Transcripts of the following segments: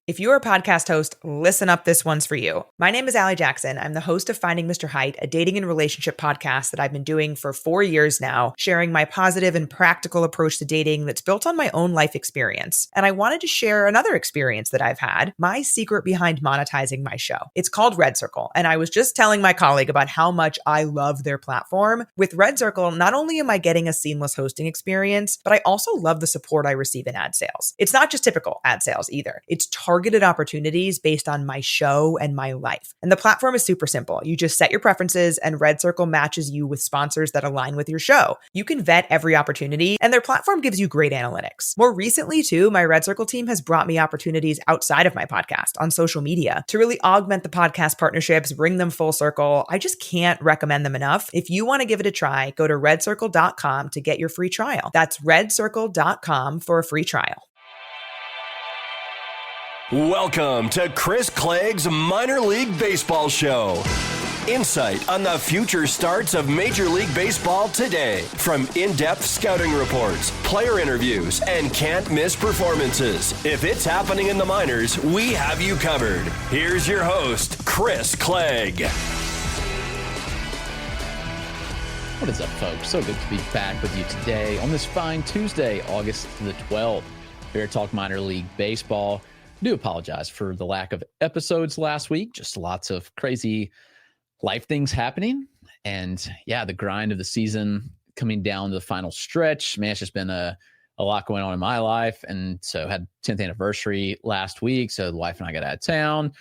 If you're a podcast host, listen up, this one's for you. My name is Allie Jackson. I'm the host of Finding Mr. Height, a dating and relationship podcast that I've been doing for 4 years now, sharing my positive and practical approach to dating that's built on my own life experience. And I wanted to share another experience that I've had, my secret behind monetizing my show. It's called Red Circle, and I was just telling my colleague about how much I love their platform. With Red Circle, not only am I getting a seamless hosting experience, but I also love the support I receive in ad sales. It's not just typical ad sales either. It's targeted opportunities based on my show and my life. And the platform is super simple. You just set your preferences and Red Circle matches you with sponsors that align with your show. You can vet every opportunity and their platform gives you great analytics. More recently too, my Red Circle team has brought me opportunities outside of my podcast on social media to really augment the podcast partnerships, bring them full circle. I just can't recommend them enough. If you want to give it a try, go to redcircle.com to get your free trial. That's redcircle.com for a free trial. Welcome to Chris Clegg's Minor League Baseball Show. Insight on the future starts of Major League Baseball today. From in-depth scouting reports, player interviews, and can't-miss performances. If it's happening in the minors, we have you covered. Here's your host, Chris Clegg. What is up, folks? So good to be back with you today on this fine Tuesday, August the 12th. Here to talk minor league baseball. I do apologize for the lack of episodes last week. Just lots of crazy life things happening. And yeah, the grind of the season coming down to the final stretch. Man, it's just been a lot going on in my life. And so had 10th anniversary last week. So the wife and I got out of town,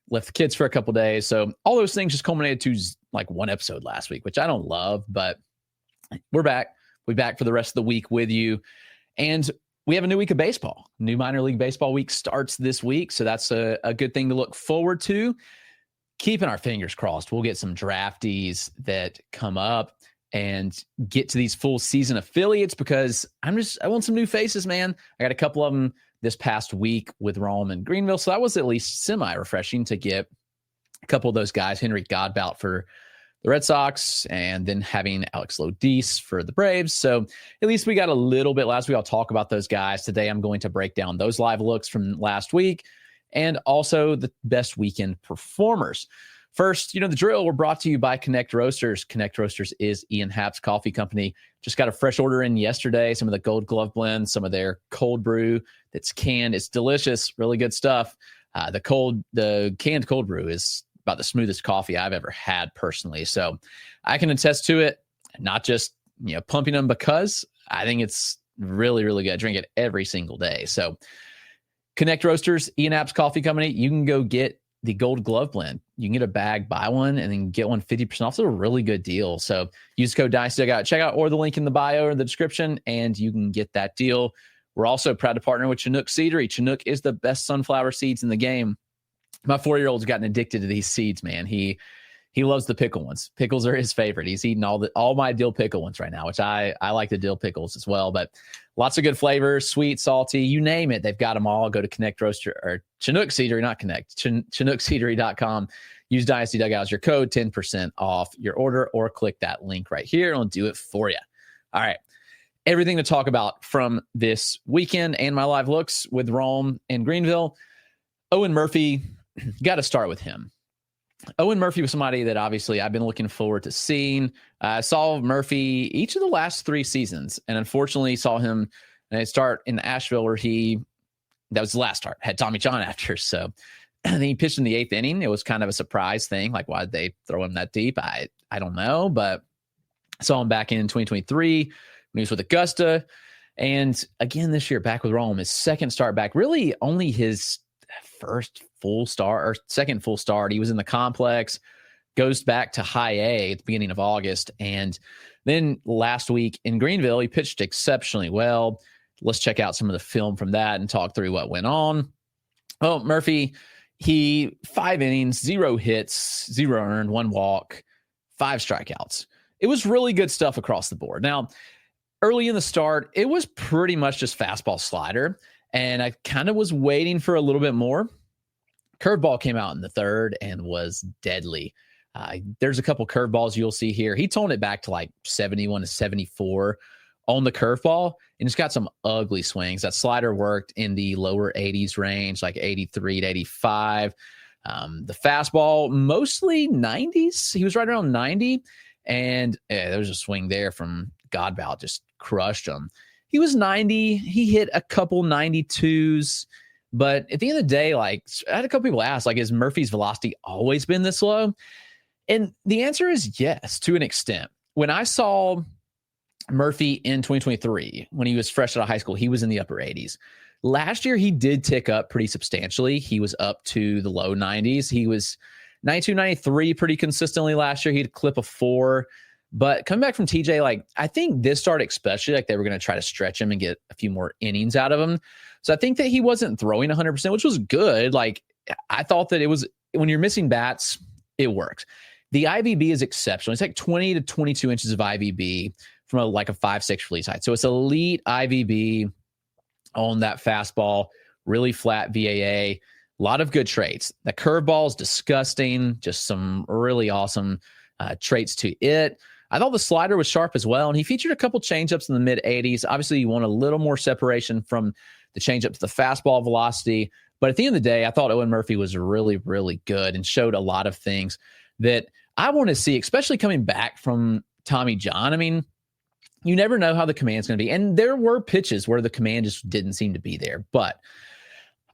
left the kids for a couple days. So all those things just culminated to like one episode last week, which I don't love, but we're back. We're back for the rest of the week with you. And we have a new week of baseball. New minor league baseball week starts this week. So that's a good thing to look forward to. Keeping our fingers crossed. We'll get some draftees that come up and get to these full season affiliates because I want some new faces, man. I got a couple of them this past week with Rome and Greenville. So that was at least semi-refreshing to get a couple of those guys. Henry Godbout for the Red Sox, and then having Alex Lodise for the Braves. So at least we got a little bit last week. I'll talk about those guys. Today I'm going to break down those live looks from last week and also the best weekend performers. First, the drill. We're brought to you by Connect Roasters. Connect Roasters is Ian Happ's coffee company. Just got a fresh order in yesterday. Some of the Gold Glove blends, some of their cold brew that's canned. It's delicious, really good stuff. The canned cold brew is about the smoothest coffee I've ever had personally. So I can attest to it, not just, pumping them because I think it's really, really good. I drink it every single day. So Connect Roasters, Ian App's coffee company, you can go get the Gold Glove blend. You can get a bag, buy one, and then get one 50% off. It's a really good deal. So use code DYNASTY at checkout or the link in the bio or the description, and you can get that deal. We're also proud to partner with Chinook Seedery. Chinook is the best sunflower seeds in the game. My 4-year-old's gotten addicted to these seeds, man. He loves the pickle ones. Pickles are his favorite. He's eating all my dill pickle ones right now, which I like the dill pickles as well. But lots of good flavors, sweet, salty, you name it. They've got them all. Go to Connect Roaster or Chinook Seedery, not Connect, ChinookSeedery.com. Use Dynasty Dugout as your code, 10% off your order, or click that link right here. It'll do it for you. All right. Everything to talk about from this weekend and my live looks with Rome and Greenville. Owen Murphy, got to start with him. Owen Murphy was somebody that obviously I've been looking forward to seeing. I saw Murphy each of the last 3 seasons, and unfortunately saw him start in Asheville where that was the last start, had Tommy John after. So then he pitched in the 8th inning. It was kind of a surprise thing. Like, why did they throw him that deep? I don't know, but I saw him back in 2023 when he was with Augusta. And again, this year back with Rome, his second start back, really only his first full start or second full start. He was in the complex, goes back to high A at the beginning of August. And then last week in Greenville, he pitched exceptionally well. Let's check out some of the film from that and talk through what went on. Well, Murphy, 5 innings, 0 hits, 0 earned, 1 walk, 5 strikeouts. It was really good stuff across the board. Now, early in the start, it was pretty much just fastball slider. And I kind of was waiting for a little bit more. Curveball came out in the 3rd and was deadly. There's a couple curveballs you'll see here. He toned it back to like 71 to 74 on the curveball, and it's got some ugly swings. That slider worked in the lower 80s range, like 83 to 85. The fastball, mostly 90s. He was right around 90. And there was a swing there from Godbout, just crushed him. He was 90. He hit a couple 92s. But at the end of the day, like, I had a couple people ask, like, has Murphy's velocity always been this low? And the answer is yes, to an extent. When I saw Murphy in 2023, when he was fresh out of high school, he was in the upper 80s. Last year, he did tick up pretty substantially. He was up to the low 90s. He was 92, 93 pretty consistently last year. He'd clip a 4. But coming back from TJ, like, I think this start especially, like, they were going to try to stretch him and get a few more innings out of him. So I think that he wasn't throwing 100%, which was good. Like, I thought that it was, when you're missing bats, it works. The IVB is exceptional. It's like 20 to 22 inches of IVB from a 5.6 release height. So it's elite IVB on that fastball, really flat VAA, a lot of good traits. The curveball is disgusting, just some really awesome traits to it. I thought the slider was sharp as well, and he featured a couple changeups in the mid-80s. Obviously, you want a little more separation from the changeup to the fastball velocity. But at the end of the day, I thought Owen Murphy was really, really good and showed a lot of things that I want to see, especially coming back from Tommy John. I mean, you never know how the command's going to be. And there were pitches where the command just didn't seem to be there. But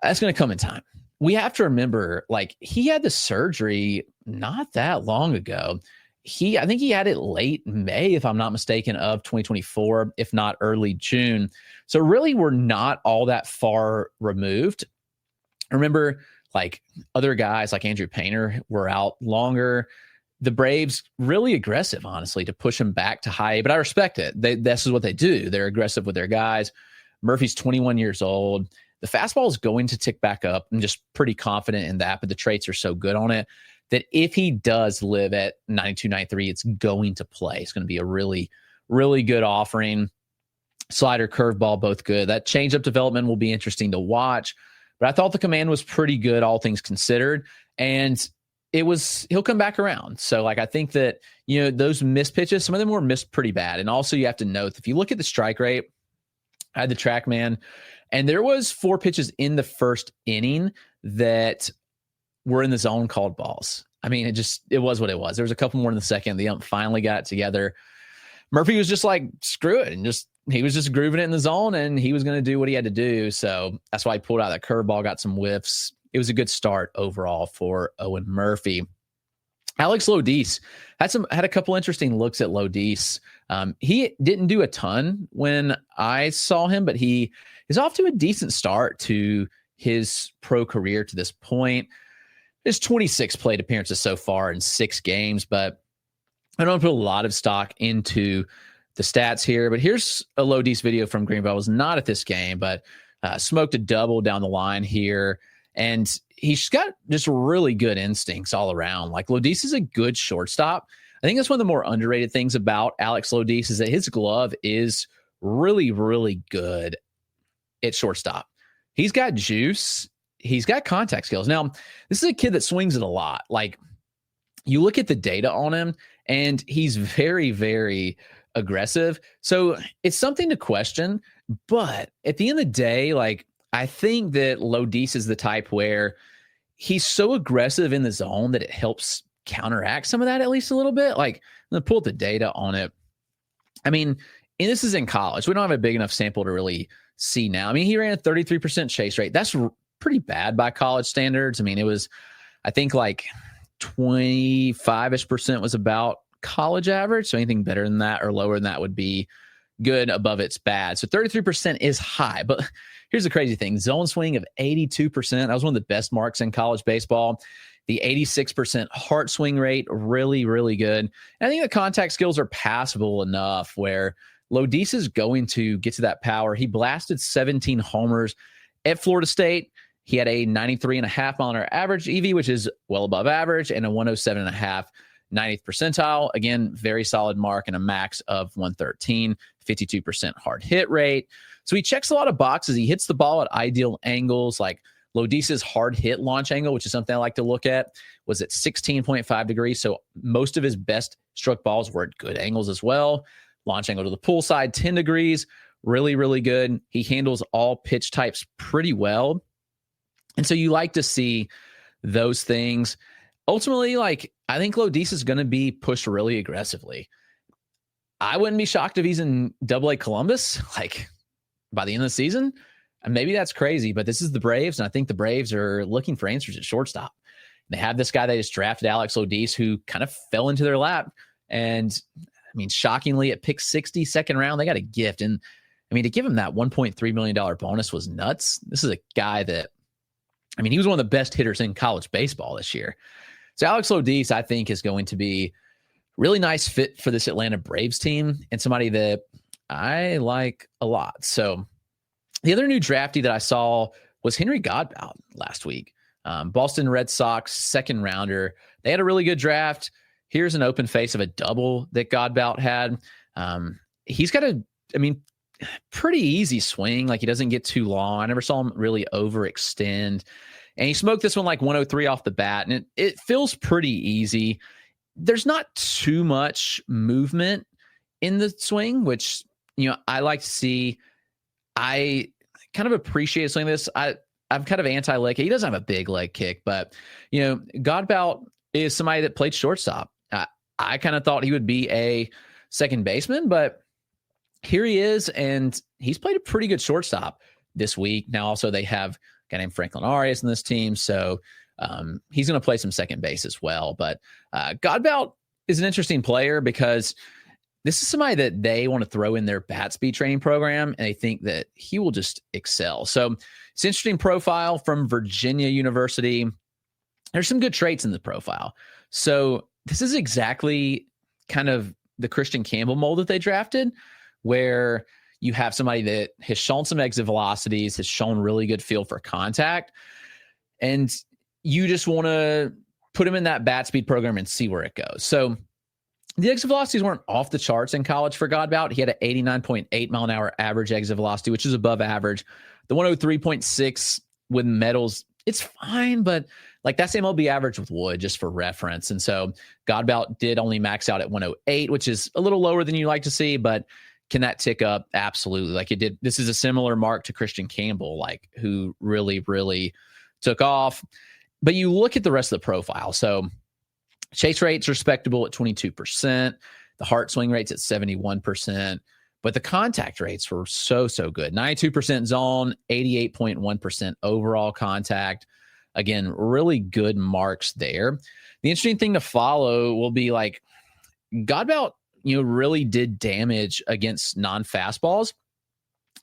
that's going to come in time. We have to remember, like, he had the surgery not that long ago. I think he had it late May, if I'm not mistaken, of 2024, if not early June. So really, we're not all that far removed. Remember, like, other guys like Andrew Painter were out longer. The Braves really aggressive, honestly, to push him back to high A, but I respect it. This is what they do. They're aggressive with their guys. Murphy's 21 years old. The fastball is going to tick back up. I'm just pretty confident in that, but the traits are so good on it that if he does live at 92, 93, it's going to play. It's going to be a really, really good offering. Slider, curveball, both good. That changeup development will be interesting to watch, but I thought the command was pretty good, all things considered. And he'll come back around. So, like, I think that, those missed pitches, some of them were missed pretty bad. And also you have to note, if you look at the strike rate, I had the TrackMan, and there was 4 pitches in the first inning that were in the zone called balls. I mean, it was what it was. There was a couple more in the second. The ump finally got it together. Murphy was just like, screw it. And he was just grooving it in the zone, and he was going to do what he had to do. So that's why he pulled out that curveball, got some whiffs. It was a good start overall for Owen Murphy. Alex Lodise had a couple interesting looks at Lodise. He didn't do a ton when I saw him, but he is off to a decent start to his pro career to this point. His 26 plate appearances so far in 6 games, but I don't put a lot of stock into the stats here. But here's a Lodise video from Greenville. It was not at this game, but smoked a double down the line here. And he's got just really good instincts all around. Like, Lodise is a good shortstop. I think that's one of the more underrated things about Alex Lodise is that his glove is really, really good at shortstop. He's got juice. He's got contact skills. Now, this is a kid that swings it a lot. Like, you look at the data on him, and he's very, very aggressive. So it's something to question. But at the end of the day, like, I think that Lodise is the type where he's so aggressive in the zone that it helps counteract some of that at least a little bit. Like, I'm going to pull up the data on it. I mean, and this is in college. We don't have a bbig enough sample to really see now. I mean, he ran a 33% chase rate. That's pretty bad by college standards. I mean, it was, I think, like 25% was about college average. So anything better than that or lower than that would be good. Above it's bad. So 33% is high. But here's the crazy thing. Zone swing of 82%. That was one of the best marks in college baseball. The 86% heart swing rate, really, really good. And I think the contact skills are passable enough where Lodise is going to get to that power. He blasted 17 homers at Florida State. He had a 93.5 mile an hour average EV, which is well above average, and a 107.5 90th percentile. Again, very solid mark, and a max of 113, 52% hard hit rate. So he checks a lot of boxes. He hits the ball at ideal angles. Like, Lodice's hard hit launch angle, which is something I like to look at, was at 16.5 degrees. So most of his best struck balls were at good angles as well. launch angle to the pull side, 10 degrees, really, really good. He handles all pitch types pretty well. And so you like to see those things. Ultimately, like, I think Lodise is going to be pushed really aggressively. I wouldn't be shocked if he's in Double A Columbus, like, by the end of the season. And maybe that's crazy, but this is the Braves, and I think the Braves are looking for answers at shortstop. They have this guy they just drafted, Alex Lodise, who kind of fell into their lap. And, I mean, shockingly, at pick 60, second round, they got a gift. And, I mean, to give him that $1.3 million bonus was nuts. This is a guy that, I mean, he was one of the best hitters in college baseball this year. So Alex Lodise, I think, is going to be really nice fit for this Atlanta Braves team and somebody that I like a lot. So the other new draftee that I saw was Henry Godbout last week. Boston Red Sox second rounder. They had a really good draft. Here's an open face of a double that Godbout had. He's got pretty easy swing. Like, he doesn't get too long. I never saw him really overextend. And he smoked this one like 103 off the bat, and it feels pretty easy. There's not too much movement in the swing, which, I like to see. I kind of appreciate swing this. I'm kind of anti-leg kick. He doesn't have a big leg kick, but, Godbout is somebody that played shortstop. I kind of thought he would be a second baseman, but here he is, and he's played a pretty good shortstop this week. Now, also, they have a guy named Franklin Arias in this team, so he's going to play some second base as well. But Godbout is an interesting player because this is somebody that they want to throw in their bat speed training program, and they think that he will just excel. So it's an interesting profile from Virginia University. There's some good traits in the profile. So this is exactly kind of the Christian Campbell mold that they drafted, where you have somebody that has shown some exit velocities, has shown really good feel for contact, and you just want to put him in that bat speed program and see where it goes. So the exit velocities weren't off the charts in college for Godbout. He had an 89.8 mile an hour average exit velocity, which is above average. The 103.6 with metals, it's fine, but like, that's MLB average with wood, just for reference. And so Godbout did only max out at 108, which is a little lower than you like to see, but can that tick up? Absolutely. Like it did. This is a similar mark to Christian Campbell, like, who really, really took off. But you look at the rest of the profile. So chase rate's respectable at 22%. The heart swing rate's at 71%. But the contact rates were so good. 92% zone, 88.1% overall contact. Again, really good marks there. The interesting thing to follow will be, like, Godbout, really did damage against non-fastballs.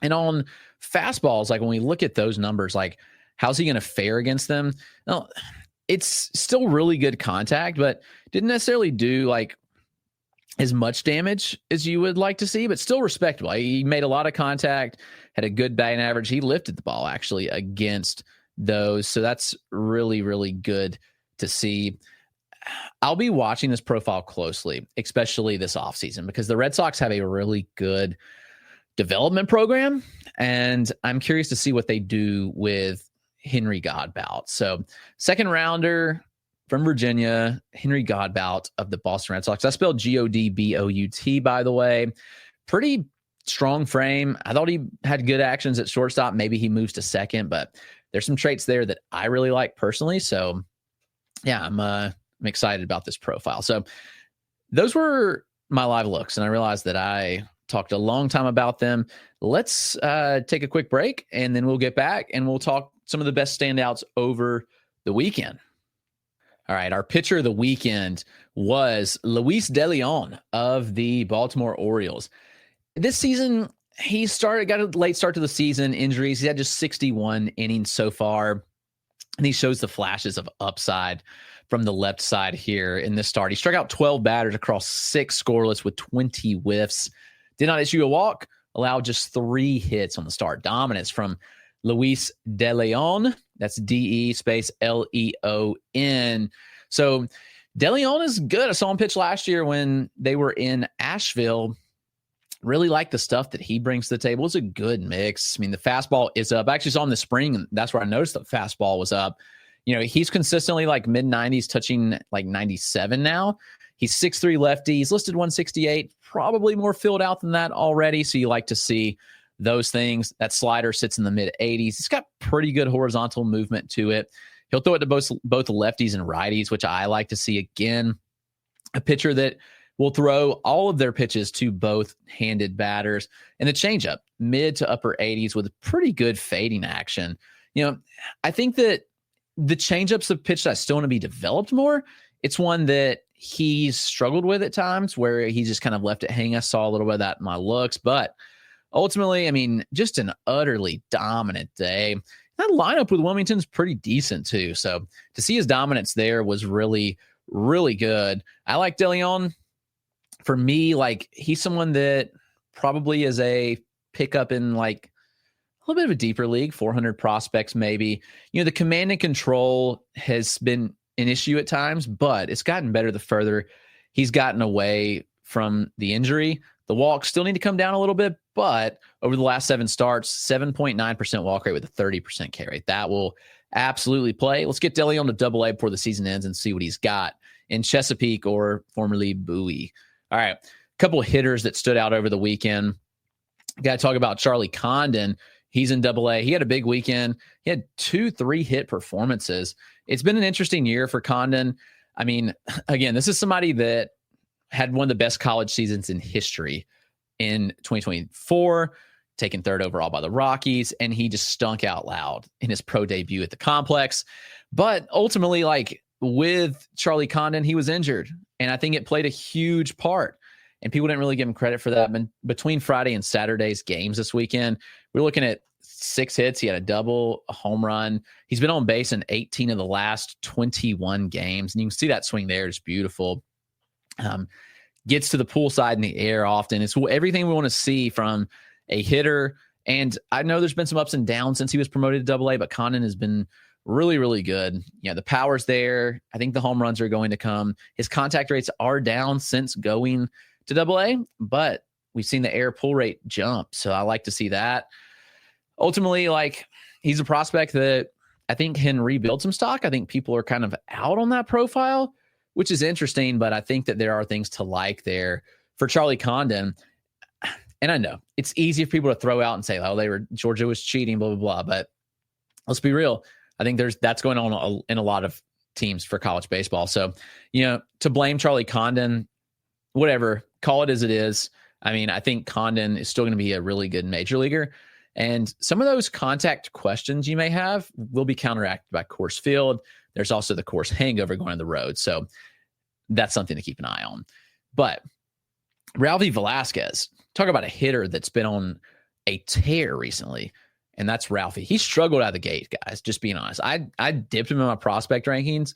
And on fastballs, like, when we look at those numbers, like, how's he going to fare against them? Well, it's still really good contact, but didn't necessarily do, like, as much damage as you would like to see, but still respectable. He made a lot of contact, had a good batting average. He lifted the ball actually against those. So that's really, really good to see. I'll be watching this profile closely, especially this offseason, because the Red Sox have a really good development program, and I'm curious to see what they do with Henry Godbout. So second rounder from Virginia, Henry Godbout of the Boston Red Sox. I spelled Godbout, by the way. Pretty strong frame. I thought he had good actions at shortstop. Maybe he moves to second, but there's some traits there that I really like personally. So yeah, I'm excited about this profile. So those were my live looks, and I realized that I talked a long time about them. Let's take a quick break, and then we'll get back and we'll talk some of the best standouts over the weekend. All right, our pitcher of the weekend was Luis De Leon of the Baltimore Orioles. This season, got a late start to the season, injuries. He had just 61 innings so far, and he shows the flashes of upside from the left side here in this start. He struck out 12 batters across 6 scoreless with 20 whiffs. Did not issue a walk, allowed just 3 hits on the start. Dominance from Luis De Leon. That's DE space LEON. So De Leon is good. I saw him pitch last year when they were in Asheville. Really like the stuff that he brings to the table. It's a good mix. I mean, the fastball is up. I actually saw him this spring, and that's where I noticed the fastball was up. He's consistently like mid-90s, touching like 97 now. He's 6'3" lefty. He's listed 168, probably more filled out than that already. So you like to see those things. That slider sits in the mid 80s. He's got pretty good horizontal movement to it. He'll throw it to both lefties and righties, which I like to see. Again, a pitcher that will throw all of their pitches to both handed batters. And the changeup, mid to upper 80s with pretty good fading action. I think that the changeup's a pitch that still want to be developed more. It's one that he's struggled with at times where he just kind of left it hang. I saw a little bit of that in my looks, but ultimately, just an utterly dominant day. That lineup with Wilmington's pretty decent too. So to see his dominance there was really, really good. I like DeLeon. For me, he's someone that probably is a pickup in a little bit of a deeper league, 400 prospects maybe. The command and control has been an issue at times, but it's gotten better the further he's gotten away from the injury. The walks still need to come down a little bit, but over the last 7 starts, 7.9% walk rate with a 30% K rate. That will absolutely play. Let's get DeLeon to Double-A before the season ends and see what he's got in Chesapeake, or formerly Bowie. All right, a couple of hitters that stood out over the weekend. Got to talk about Charlie Condon. He's in Double-A. He had a big weekend. He had 2 3-hit performances. It's been an interesting year for Condon. Again, this is somebody that had one of the best college seasons in history in 2024, taken 3rd overall by the Rockies, and he just stunk out loud in his pro debut at the complex. But ultimately, with Charlie Condon, he was injured, and I think it played a huge part. And people didn't really give him credit for that. But between Friday and Saturday's games this weekend, we're looking at 6 hits. He had a double, a home run. He's been on base in 18 of the last 21 games. And you can see that swing there is beautiful. Gets to the pool side in the air often. It's everything we want to see from a hitter. And I know there's been some ups and downs since he was promoted to Double-A, but Condon has been really, really good. The power's there. I think the home runs are going to come. His contact rates are down since going to Double-A, but we've seen the air pull rate jump. So I like to see that. Ultimately, he's a prospect that I think can rebuild some stock. I think people are kind of out on that profile, which is interesting, but I think that there are things to like there for Charlie Condon. And I know it's easy for people to throw out and say, Georgia was cheating, blah, blah, blah. But let's be real. I think that's going on in a lot of teams for college baseball. So, to blame Charlie Condon, whatever, call it as it is. I think Condon is still going to be a really good major leaguer. And some of those contact questions you may have will be counteracted by course field. There's also the course hangover going on the road. So that's something to keep an eye on. But Ralphy Velaquez, talk about a hitter that's been on a tear recently, and that's Ralphie. He struggled out of the gate, guys, just being honest. I dipped him in my prospect rankings,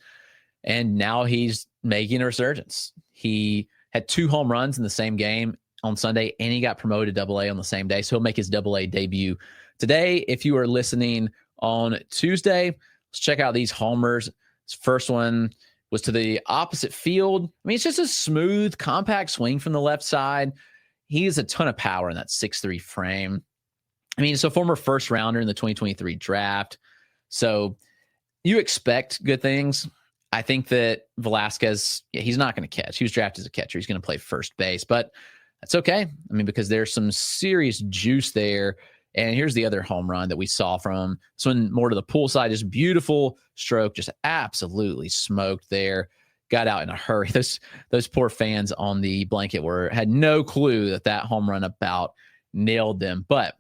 and now he's making a resurgence. He had 2 home runs in the same game on Sunday, and he got promoted to Double-A on the same day. So he'll make his Double-A debut today. If you are listening on Tuesday, let's check out these homers. His first one was to the opposite field. It's just a smooth, compact swing from the left side. He has a ton of power in that 6'3" frame. He's a former first rounder in the 2023 draft. So you expect good things. I think that Velasquez, he's not going to catch. He was drafted as a catcher. He's going to play first base, but that's okay. Because there's some serious juice there. And here's the other home run that we saw from this one more to the pool side. Just beautiful stroke, just absolutely smoked there. Got out in a hurry. Those poor fans on the blanket had no clue that home run about nailed them. But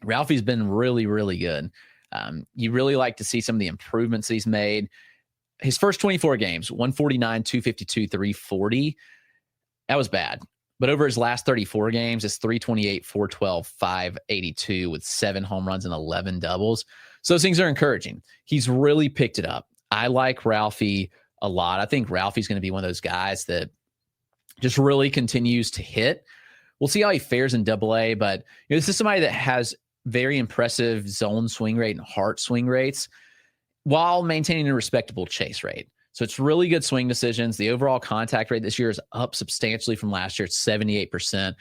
Ralphie's been really, really good. You really like to see some of the improvements that he's made. His first 24 games, 149, 252, 340. That was bad. But over his last 34 games, it's 328, 412, 582 with 7 home runs and 11 doubles. So those things are encouraging. He's really picked it up. I like Ralphie a lot. I think Ralphie's going to be one of those guys that just really continues to hit. We'll see how he fares in Double-A, but this is somebody that has very impressive zone swing rate and heart swing rates while maintaining a respectable chase rate. So it's really good swing decisions. The overall contact rate this year is up substantially from last year. It's 78%.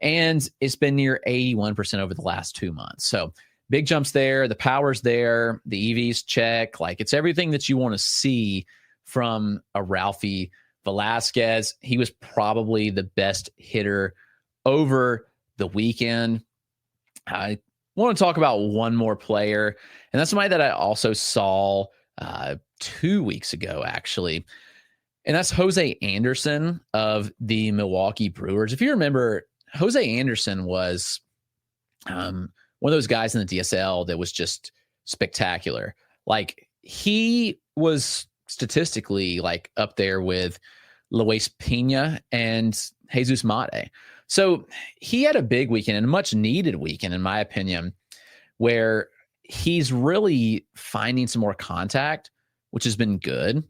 And it's been near 81% over the last 2 months. So big jumps there. The power's there. The EVs check. It's everything that you want to see from a Ralphy Velasquez. He was probably the best hitter over the weekend. I want to talk about one more player, and that's somebody that I also saw 2 weeks ago, actually. And that's Jose Anderson of the Milwaukee Brewers. If you remember, Jose Anderson was one of those guys in the DSL that was just spectacular. Like, he was statistically like up there with Luis Pena and Jesus Mate. So he had a big weekend and a much needed weekend, in my opinion, where he's really finding some more contact, which has been good.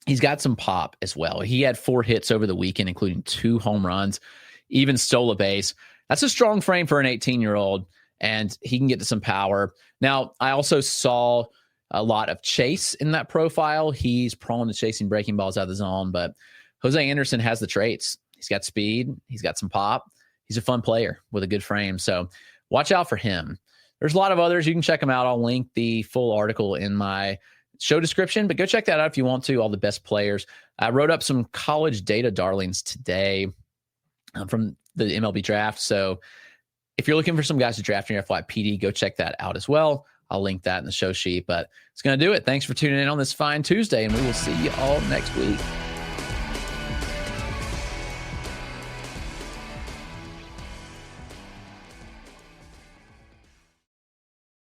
He's got some pop as well. He had 4 hits over the weekend, including 2 home runs, even stole a base. That's a strong frame for an 18-year-old, and he can get to some power. Now, I also saw a lot of chase in that profile. He's prone to chasing breaking balls out of the zone, but Jose Anderson has the traits. He's got speed. He's got some pop. He's a fun player with a good frame. So watch out for him. There's a lot of others. You can check them out. I'll link the full article in my show description, but go check that out if you want to. All the best players. I wrote up some college data darlings today from the MLB draft. So if you're looking for some guys to draft in your FYPD, go check that out as well. I'll link that in the show sheet, but it's going to do it. Thanks for tuning in on this fine Tuesday, and we will see you all next week.